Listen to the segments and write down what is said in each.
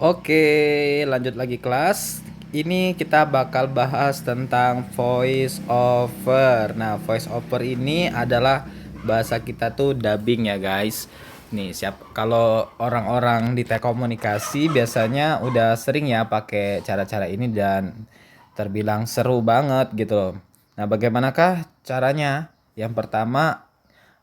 Oke, lanjut lagi kelas. Ini kita bakal bahas tentang voice over. Nah, voice over ini adalah bahasa kita tuh dubbing ya, guys. Nih, kalau orang-orang di telekomunikasi biasanya udah sering ya pakai cara-cara ini dan terbilang seru banget gitu loh. Nah, bagaimanakah caranya? Yang pertama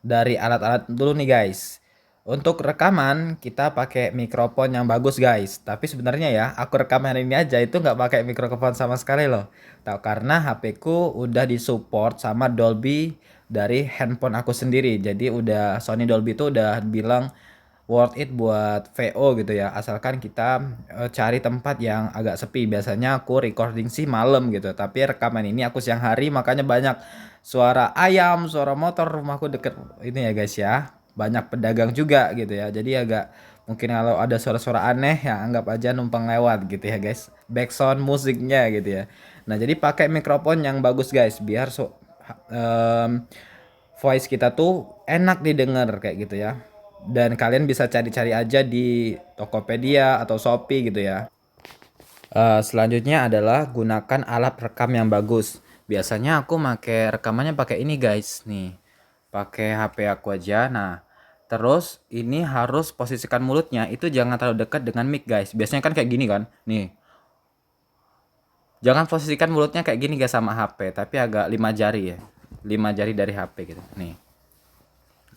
dari alat-alat dulu nih, guys. Untuk rekaman kita pakai mikrofon yang bagus, guys. Tapi sebenarnya ya, aku rekaman ini aja itu nggak pakai mikrofon sama sekali loh. Tahu karena HP ku udah disupport sama Dolby dari handphone aku sendiri. Jadi udah Sony Dolby itu udah bilang worth it buat VO gitu ya. Asalkan kita cari tempat yang agak sepi. Biasanya aku recording sih malam gitu. Tapi rekaman ini aku siang hari makanya banyak suara ayam, suara motor. Rumahku deket ini ya, guys ya. Banyak pedagang juga gitu ya. Jadi agak mungkin kalau ada suara-suara aneh ya anggap aja numpang lewat gitu ya, guys. Background musiknya gitu ya. Nah, jadi pakai mikrofon yang bagus, guys, biar em, voice kita tuh enak didengar kayak gitu ya. Dan kalian bisa cari-cari aja di Tokopedia atau Shopee gitu ya. Selanjutnya adalah gunakan alat rekam yang bagus. Biasanya aku pakai rekamannya pakai ini, guys. Nih, pakai HP aku aja. Nah, terus ini harus posisikan mulutnya itu jangan terlalu dekat dengan mic, guys. Biasanya kan kayak gini kan. Nih, jangan posisikan mulutnya kayak gini guys sama HP, tapi agak 5 jari ya. 5 jari dari HP gitu. Nih,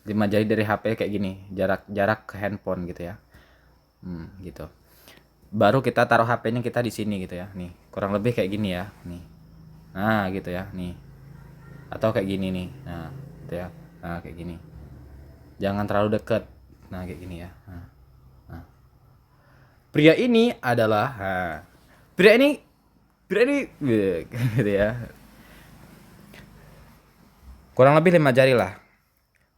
5 jari dari HP kayak gini, jarak ke handphone gitu ya. Gitu. Baru kita taruh HP-nya kita di sini gitu ya. Nih, kurang lebih kayak gini ya. Nih. Nah, gitu ya. Nih. Atau kayak gini nih. Nah, gitu ya. Nah, kayak gini. Jangan terlalu deket. Nah, kayak gini ya. Nah. Pria ini adalah pria ini gitu ya. Kurang lebih 5 jari lah.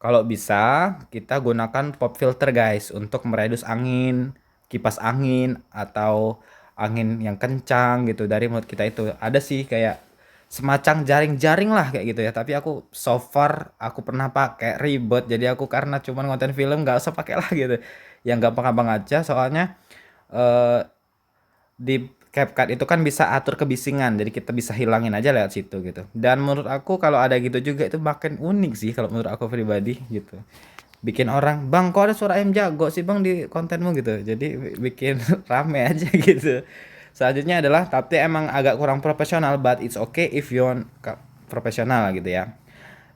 Kalau bisa, kita gunakan pop filter, guys, untuk meredus angin, kipas angin, atau angin yang kencang gitu dari mulut kita itu. Ada sih kayak semacam jaring-jaring lah kayak gitu ya. Tapi aku so far aku pernah pakai ribet. Jadi aku karena cuman ngonten film nggak usah pakai lah gitu. Yang gampang-gampang aja soalnya eh, di CapCut itu kan bisa atur kebisingan, jadi kita bisa hilangin aja lewat situ gitu. Dan menurut aku kalau ada gitu juga itu makin unik sih kalau menurut aku pribadi gitu. Bikin orang, "Bang, kok ada suara ayam jago sih, Bang, di kontenmu?" gitu. Jadi bikin rame aja gitu. Selanjutnya adalah tapi emang agak kurang profesional, but it's okay if you want profesional gitu ya.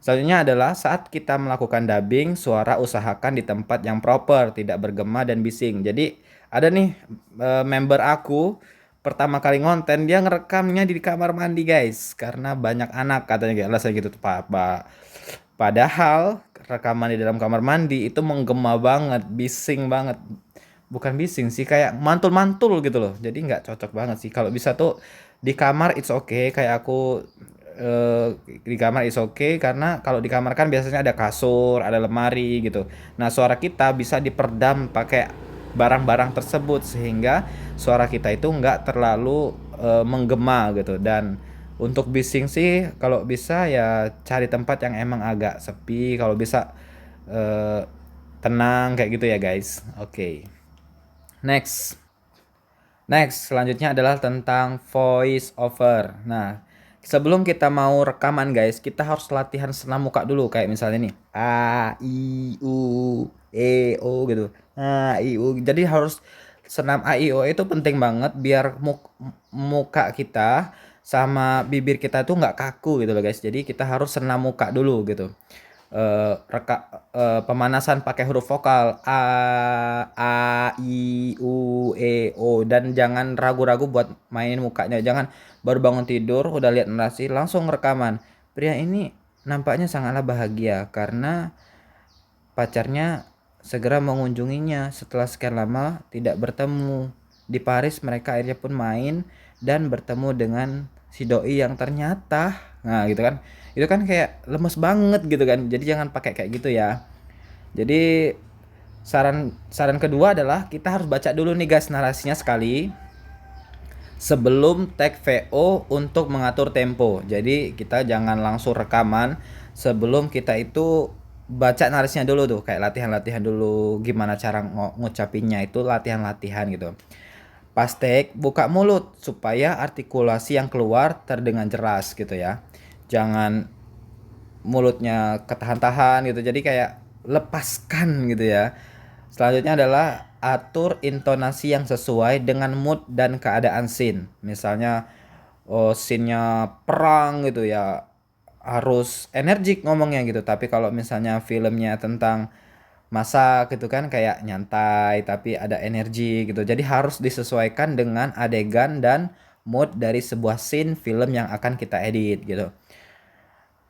Selanjutnya adalah saat kita melakukan dubbing, suara usahakan di tempat yang proper, tidak bergema dan bising. Jadi ada nih member aku pertama kali ngonten dia ngerekamnya di kamar mandi, guys, karena banyak anak katanya kayak alasan gitu tuh padahal rekaman di dalam kamar mandi itu menggema banget, bising banget. Bukan bising sih, kayak mantul-mantul gitu loh. Jadi nggak cocok banget sih. Kalau bisa tuh di kamar it's okay, kayak aku eh, di kamar it's okay karena kalau di kamar kan biasanya ada kasur, ada lemari gitu. Nah, suara kita bisa diperdam pakai barang-barang tersebut sehingga suara kita itu nggak terlalu menggema gitu. Dan untuk bising sih kalau bisa ya cari tempat yang emang agak sepi, kalau bisa eh, tenang kayak gitu ya, guys. Oke. Next. Next, selanjutnya adalah tentang voice over. Nah, sebelum kita mau rekaman, guys, kita harus latihan senam muka dulu. Kayak misalnya nih, A, I, U, E, O gitu. A, I, U. Jadi harus senam A, I, O itu penting banget biar muka kita sama bibir kita tuh nggak kaku gitu loh, guys. Jadi kita harus senam muka dulu gitu. Pemanasan pakai huruf vokal A, I, U, E, O, dan jangan ragu-ragu buat mainin mukanya. Jangan baru bangun tidur udah lihat narasi langsung rekaman. Pria ini nampaknya sangatlah bahagia karena pacarnya segera mengunjunginya setelah sekian lama tidak bertemu. Di Paris mereka akhirnya pun main dan bertemu dengan si doi yang ternyata, nah gitu kan. Itu kan kayak lemes banget gitu kan. Jadi jangan pakai kayak gitu ya. Jadi saran saran kedua adalah kita harus baca dulu nih, guys, narasinya sekali sebelum tag VO untuk mengatur tempo. Jadi kita jangan langsung rekaman sebelum kita itu baca narasinya dulu tuh, kayak latihan-latihan dulu gimana cara ngucapinnya itu latihan-latihan gitu. Pas take, buka mulut supaya artikulasi yang keluar terdengar jelas gitu ya. Jangan mulutnya ketahan-tahan gitu. Jadi kayak lepaskan gitu ya. Selanjutnya adalah atur intonasi yang sesuai dengan mood dan keadaan scene. Misalnya scene-nya perang gitu ya, harus energik ngomongnya gitu. Tapi kalau misalnya filmnya tentang masak gitu kan kayak nyantai tapi ada energi gitu. Jadi harus disesuaikan dengan adegan dan mood dari sebuah scene film yang akan kita edit gitu.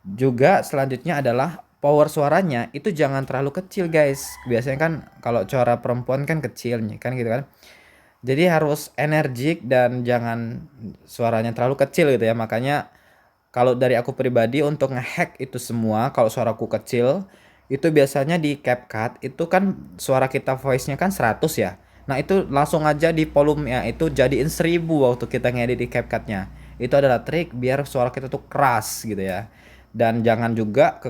Juga selanjutnya adalah power suaranya itu jangan terlalu kecil guys. Biasanya kan kalau suara perempuan kan kecil nih kan gitu kan. Jadi harus energik dan jangan suaranya terlalu kecil gitu ya. Makanya kalau dari aku pribadi untuk ngehack itu semua, kalau suaraku kecil, itu biasanya di CapCut itu kan suara kita voice-nya kan 100 ya. Nah, itu langsung aja di volume-nya itu jadiin 1000 waktu kita ngedit di CapCut-nya. Itu adalah trik biar suara kita tuh keras gitu ya. Dan jangan juga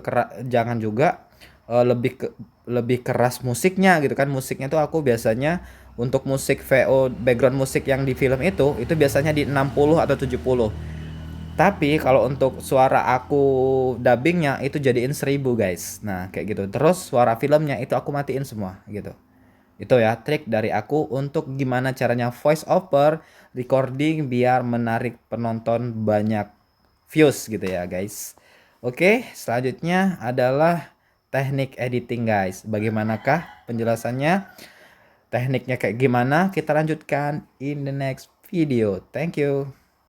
lebih keras musiknya gitu kan. Musiknya tuh aku biasanya untuk musik VO background musik yang di film itu biasanya di 60 atau 70. Tapi kalau untuk suara aku dubbingnya itu jadiin 1000 guys. Nah kayak gitu. Terus suara filmnya itu aku matiin semua gitu. Itu ya trik dari aku untuk gimana caranya voice over recording biar menarik penonton banyak views gitu ya guys. Oke, selanjutnya adalah teknik editing guys. Bagaimanakah penjelasannya? Tekniknya kayak gimana? Kita lanjutkan in the next video. Thank you.